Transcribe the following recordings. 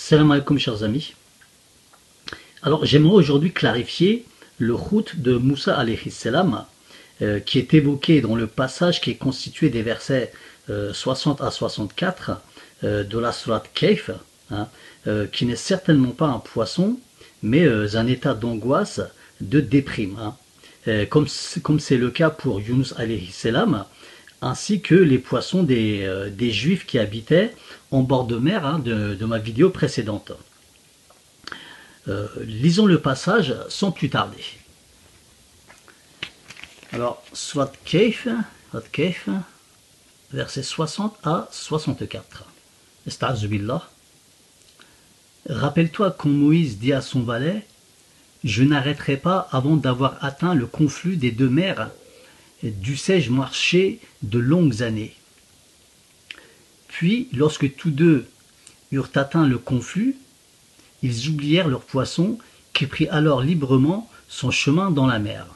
Salam alaikum chers amis. Alors j'aimerais aujourd'hui clarifier le route de Moussa alayhi salam qui est évoqué dans le passage qui est constitué des versets 60 à 64 de la sourate Kahf, qui n'est certainement pas un poisson mais un état d'angoisse, de déprime, comme c'est le cas pour Yunus alayhi salam, ainsi que les poissons des juifs qui habitaient en bord de mer de ma vidéo précédente. Lisons le passage sans plus tarder. Alors, Surat Kahf, versets 60 à 64. Esta'azubillah. Rappelle-toi quand Moïse dit à son valet, « Je n'arrêterai pas avant d'avoir atteint le conflux des deux mers, dussé-je marcher de longues années. » Puis, lorsque tous deux eurent atteint le conflux, ils oublièrent leur poisson qui prit alors librement son chemin dans la mer.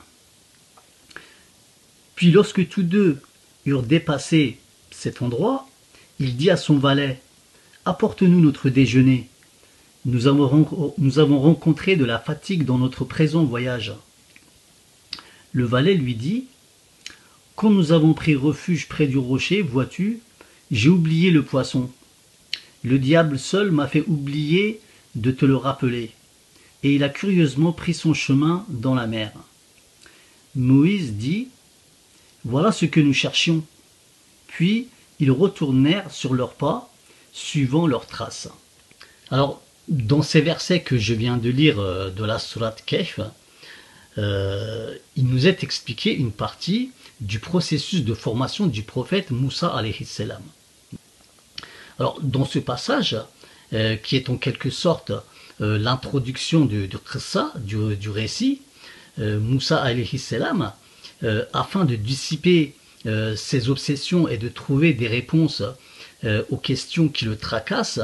Puis lorsque tous deux eurent dépassé cet endroit, il dit à son valet, « Apporte-nous notre déjeuner. Nous avons rencontré de la fatigue dans notre présent voyage. » Le valet lui dit, « Quand nous avons pris refuge près du rocher, vois-tu, j'ai oublié le poisson. Le diable seul m'a fait oublier de te le rappeler. » Et il a curieusement pris son chemin dans la mer. Moïse dit, « Voilà ce que nous cherchions. » Puis ils retournèrent sur leurs pas, suivant leurs traces. Alors, dans ces versets que je viens de lire de la sourate Kahf, il nous est expliqué une partie du processus de formation du prophète Moussa alayhi salam. Alors, dans ce passage, qui est en quelque sorte l'introduction du qissa, du récit, Moussa alayhi salam, afin de dissiper ses obsessions et de trouver des réponses aux questions qui le tracassent,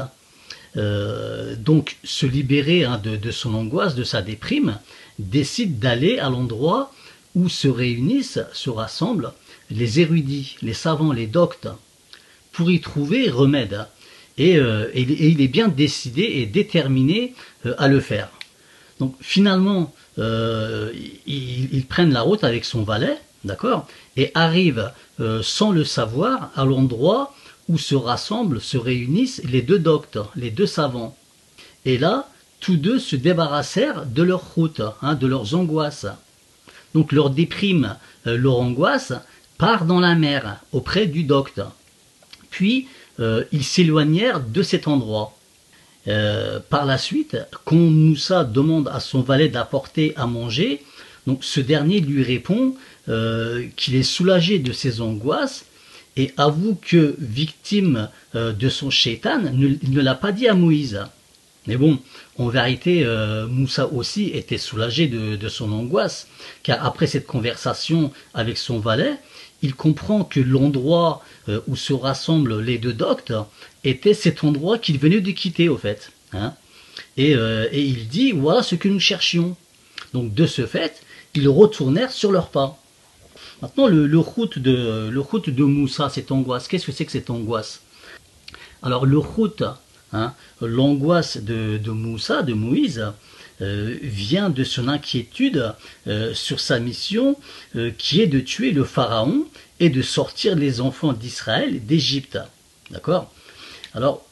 donc se libérer de son angoisse, de sa déprime, décide d'aller à l'endroit où se réunissent, se rassemblent les érudits, les savants, les doctes, pour y trouver remède. Et il est bien décidé et déterminé à le faire. Donc finalement, ils prennent la route avec son valet, d'accord, et arrivent sans le savoir à l'endroit où se rassemblent, se réunissent les deux doctes, les deux savants. Et là, tous deux se débarrassèrent de leur route, de leurs angoisses. Donc leur déprime, leur angoisse part dans la mer, auprès du docte. Puis, ils s'éloignèrent de cet endroit. Par la suite, quand Moussa demande à son valet d'apporter à manger, donc ce dernier lui répond qu'il est soulagé de ses angoisses et avoue que, victime de son shaitan, il ne l'a pas dit à Moïse. Mais bon, en vérité, Moussa aussi était soulagé de son angoisse, car après cette conversation avec son valet, il comprend que l'endroit où se rassemblent les deux doctes était cet endroit qu'il venait de quitter, au fait. Et il dit, voilà ce que nous cherchions. Donc de ce fait, ils retournèrent sur leurs pas. Maintenant, le route de Moussa, cette angoisse, qu'est-ce que c'est que cette angoisse? Alors le route, l'angoisse de Moussa, de Moïse, vient de son inquiétude sur sa mission qui est de tuer le pharaon et de sortir les enfants d'Israël d'Égypte. D'accord? Alors,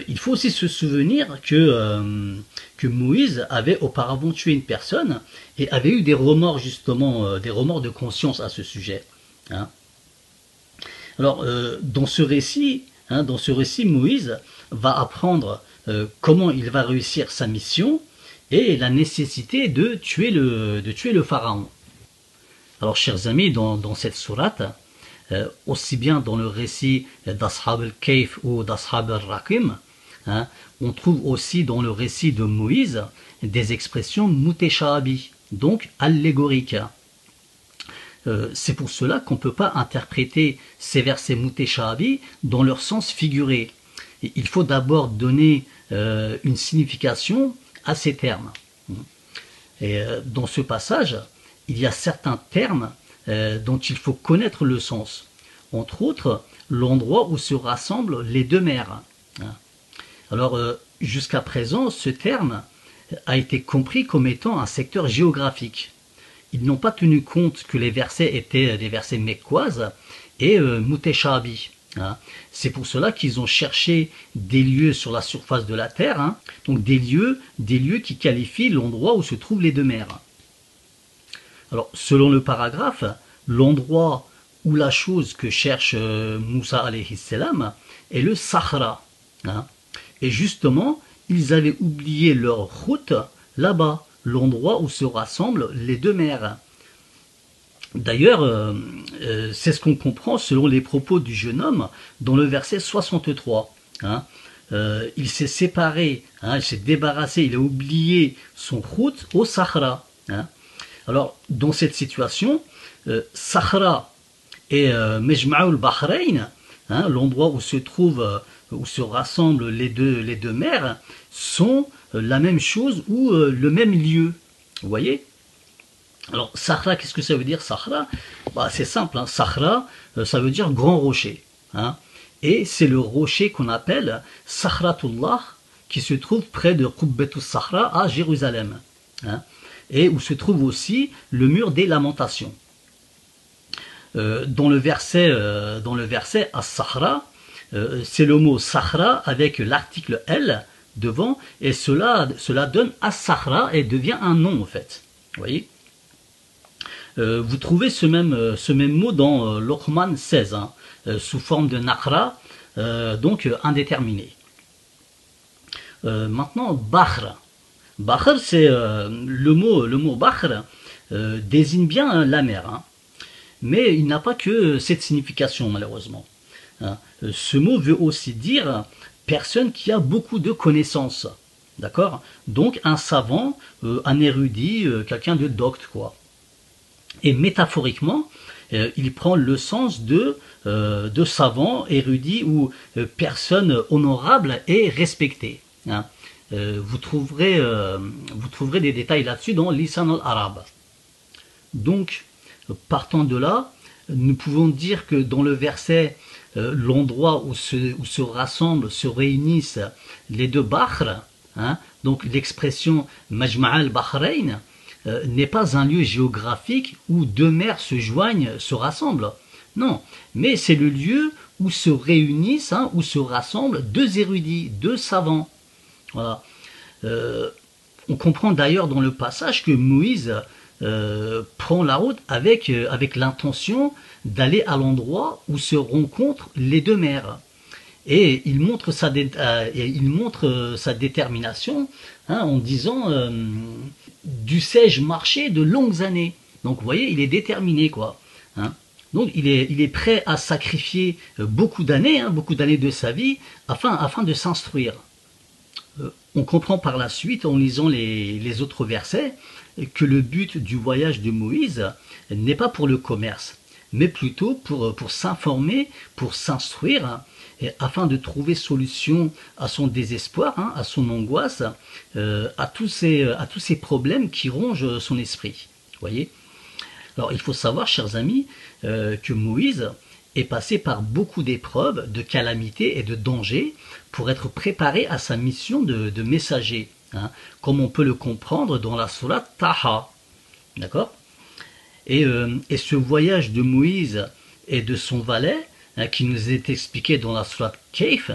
il faut aussi se souvenir que Moïse avait auparavant tué une personne et avait eu des remords, justement, des remords de conscience à ce sujet. Alors, dans ce récit, Moïse va apprendre comment il va réussir sa mission et la nécessité de tuer le pharaon. Alors, chers amis, dans cette sourate, aussi bien dans le récit d'Ashab al-Kahf ou d'Ashab al-Rakim, on trouve aussi dans le récit de Moïse des expressions mutashabi, donc allégoriques. C'est pour cela qu'on ne peut pas interpréter ces versets mutashabi dans leur sens figuré. Il faut d'abord donner une signification à ces termes. Et dans ce passage, il y a certains termes dont il faut connaître le sens. Entre autres, l'endroit où se rassemblent les deux mers. Alors, jusqu'à présent, ce terme a été compris comme étant un secteur géographique. Ils n'ont pas tenu compte que les versets étaient des versets mecquoises et muteshabi. Hein. C'est pour cela qu'ils ont cherché des lieux sur la surface de la terre, hein, donc des lieux qui qualifient l'endroit où se trouvent les deux mers. Alors, selon le paragraphe, l'endroit ou la chose que cherche Moussa alayhi salam est le Sahara. Hein. Et justement, ils avaient oublié leur route là-bas, l'endroit où se rassemblent les deux mers. D'ailleurs, c'est ce qu'on comprend selon les propos du jeune homme dans le verset 63. Hein. Il s'est séparé, hein, il s'est débarrassé, il a oublié son route au Sahara. Hein. Alors, dans cette situation, Sahara et Mejma'ul Bahrain, hein, l'endroit où se rassemblent les deux mers, sont la même chose ou le même lieu. Vous voyez? Alors, Sahara, qu'est-ce que ça veut dire, Sahara? Bah, c'est simple, hein. Sahara, ça veut dire grand rocher. Hein. Et c'est le rocher qu'on appelle Sahratullah, qui se trouve près de Qubbatus Sahra à Jérusalem. Hein. Et où se trouve aussi le mur des lamentations. Dans le verset As-Sahra, c'est le mot Sahra avec l'article L devant, et cela donne As-Sahra et devient un nom en fait. Vous voyez? Vous trouvez ce même mot dans Luqman 16, hein, sous forme de Naqra, donc indéterminé. Maintenant, Bahr. Bahr, c'est le mot Bahr désigne bien hein, la mer. Hein. Mais il n'a pas que cette signification, malheureusement. Hein. Ce mot veut aussi dire personne qui a beaucoup de connaissances. D'accord? Donc un savant, un érudit, quelqu'un de docte, quoi. Et métaphoriquement, il prend le sens de savant, érudit ou personne honorable et respectée. Hein. Vous trouverez des détails là-dessus dans Lisan al-Arab. Donc, partant de là, nous pouvons dire que dans le verset, l'endroit où se rassemblent, se réunissent les deux Bahr, hein, donc l'expression Majma' al-Bahrain, n'est pas un lieu géographique où deux mers se joignent, se rassemblent. Non, mais c'est le lieu où se réunissent, hein, où se rassemblent deux érudits, deux savants. Voilà. On comprend d'ailleurs dans le passage que Moïse prend la route avec l'intention d'aller à l'endroit où se rencontrent les deux mers. Et il montre sa détermination hein, en disant dussé-je marcher de longues années. Donc vous voyez, il est déterminé quoi. Hein. Donc il est prêt à sacrifier beaucoup d'années de sa vie afin de s'instruire. On comprend par la suite, en lisant les autres versets, que le but du voyage de Moïse n'est pas pour le commerce, mais plutôt pour s'informer, pour s'instruire, afin de trouver solution à son désespoir, hein, à son angoisse, à tous ces problèmes qui rongent son esprit. Voyez. Alors il faut savoir, chers amis, que Moïse est passé par beaucoup d'épreuves, de calamités et de dangers pour être préparé à sa mission de messager, hein, comme on peut le comprendre dans la sourate Taha. D'accord ? Et ce voyage de Moïse et de son valet, hein, qui nous est expliqué dans la sourate Kahf,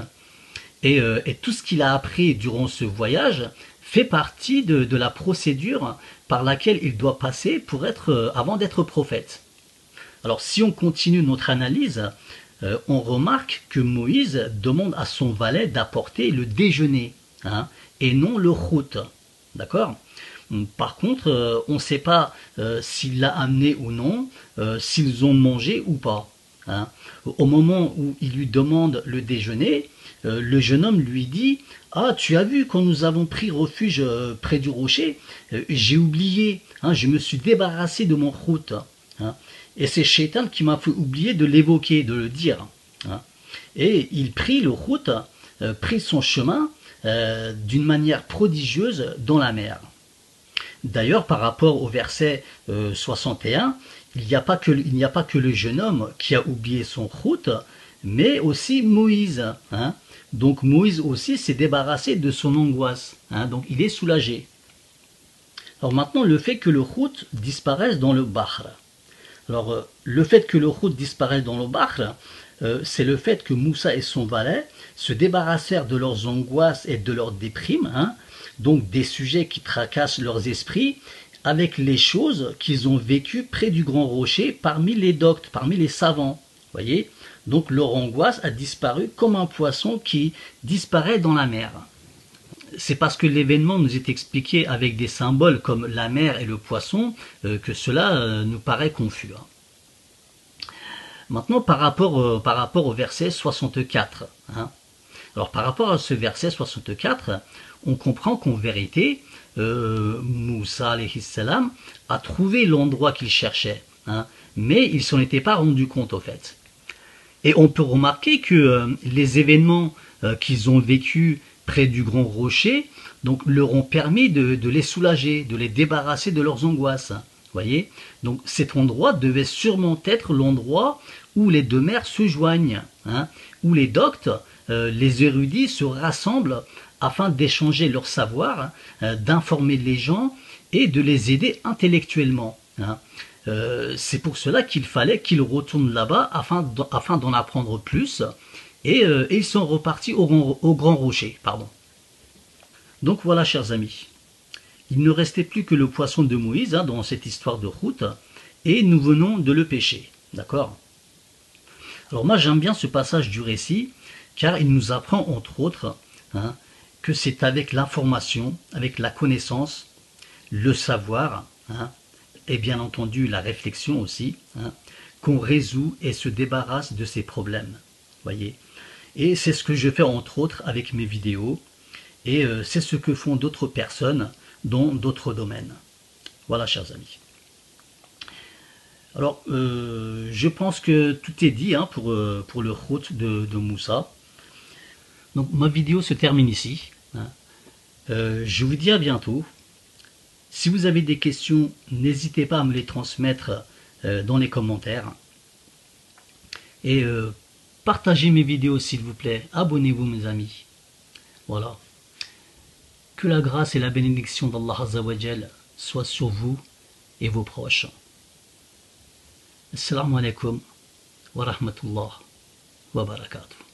et tout ce qu'il a appris durant ce voyage fait partie de la procédure par laquelle il doit passer pour avant d'être prophète. Alors si on continue notre analyse, on remarque que Moïse demande à son valet d'apporter le déjeuner, hein, et non le khout. D'accord ? Par contre, on ne sait pas s'il l'a amené ou non, s'ils ont mangé ou pas. Hein. Au moment où il lui demande le déjeuner, le jeune homme lui dit « Ah, tu as vu, quand nous avons pris refuge près du rocher, j'ai oublié, hein, je me suis débarrassé de mon khout. Hein. Et c'est Shaitan qui m'a fait oublier de l'évoquer, de le dire. Hein. Et il prit le khout, prit son chemin d'une manière prodigieuse dans la mer. D'ailleurs, par rapport au verset 61, il n'y a pas que le jeune homme qui a oublié son khout, mais aussi Moïse. Hein. Donc Moïse aussi s'est débarrassé de son angoisse, hein, donc il est soulagé. Alors maintenant, le fait que le Hout disparaisse dans le Bahr. Alors, le fait que le Hout disparaisse dans le Bahr, c'est le fait que Moussa et son valet se débarrassèrent de leurs angoisses et de leurs déprimes, hein, donc des sujets qui tracassent leurs esprits, avec les choses qu'ils ont vécues près du grand rocher parmi les doctes, parmi les savants. Voyez, donc leur angoisse a disparu comme un poisson qui disparaît dans la mer. C'est parce que l'événement nous est expliqué avec des symboles comme la mer et le poisson que cela nous paraît confus. Maintenant, par rapport au verset 64. Hein. Alors, par rapport à ce verset 64, on comprend qu'en vérité, Moussa alayhi salam a trouvé l'endroit qu'il cherchait, hein, mais il s'en était pas rendu compte au fait. Et on peut remarquer que les événements qu'ils ont vécus près du grand rocher, donc leur ont permis de les soulager, de les débarrasser de leurs angoisses. Voyez, donc cet endroit devait sûrement être l'endroit où les deux mers se joignent, hein, où les doctes, les érudits se rassemblent afin d'échanger leur savoir, d'informer les gens et de les aider intellectuellement. Hein. C'est pour cela qu'il fallait qu'ils retournent là-bas afin d'en apprendre plus. Et ils sont repartis au grand rocher. Pardon. Donc voilà, chers amis. Il ne restait plus que le poisson de Moïse hein, dans cette histoire de route. Et nous venons de le pêcher. D'accord? Alors moi j'aime bien ce passage du récit, car il nous apprend entre autres hein, que c'est avec l'information, avec la connaissance, le savoir, hein, et bien entendu la réflexion aussi, hein, qu'on résout et se débarrasse de ces problèmes. Voyez. Et c'est ce que je fais entre autres avec mes vidéos, et c'est ce que font d'autres personnes dans d'autres domaines. Voilà, chers amis. Alors, je pense que tout est dit hein, pour le route de Moussa. Donc, ma vidéo se termine ici. Hein. Je vous dis à bientôt. Si vous avez des questions, n'hésitez pas à me les transmettre dans les commentaires. Et partagez mes vidéos s'il vous plaît. Abonnez-vous mes amis. Voilà. Que la grâce et la bénédiction d'Allah Azza wa Jal soient sur vous et vos proches. Assalamu alaikum wa rahmatullah wa barakatuh.